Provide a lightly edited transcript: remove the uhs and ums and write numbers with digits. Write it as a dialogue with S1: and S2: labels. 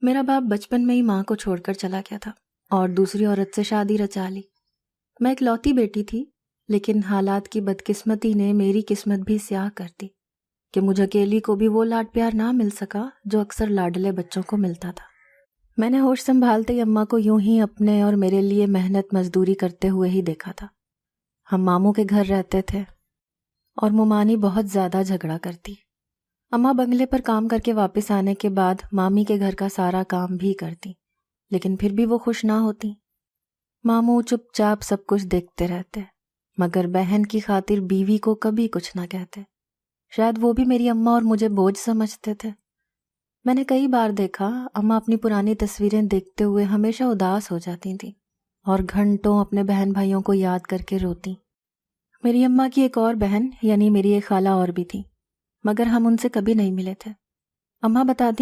S1: میرا باپ بچپن میں ہی ماں کو چھوڑ کر چلا گیا تھا اور دوسری عورت سے شادی رچا لی۔ میں اکلوتی بیٹی تھی، لیکن حالات کی بدقسمتی نے میری قسمت بھی سیاہ کر دی کہ مجھ اکیلی کو بھی وہ لاڈ پیار نہ مل سکا جو اکثر لاڈلے بچوں کو ملتا تھا۔ میں نے ہوش سنبھالتے ہی اماں کو یوں ہی اپنے اور میرے لیے محنت مزدوری کرتے ہوئے ہی دیکھا تھا۔ ہم ماموں کے گھر رہتے تھے اور ممانی بہت زیادہ جھگڑا کرتی۔ اماں بنگلے پر کام کر کے واپس آنے کے بعد مامی کے گھر کا سارا کام بھی کرتی، لیکن پھر بھی وہ خوش نہ ہوتی۔ ماموں چپ چاپ سب کچھ دیکھتے رہتے، مگر بہن کی خاطر بیوی کو کبھی کچھ نہ کہتے۔ شاید وہ بھی میری اماں اور مجھے بوجھ سمجھتے تھے۔ میں نے کئی بار دیکھا اماں اپنی پرانی تصویریں دیکھتے ہوئے ہمیشہ اداس ہو جاتی تھیں اور گھنٹوں اپنے بہن بھائیوں کو یاد کر کے روتی۔ میری اماں کی ایک اور بہن یعنی میری ایک خالہ اور بھی تھی، مگر ہم ان سے کبھی نہیں ملے تھے۔ اماں بتاتی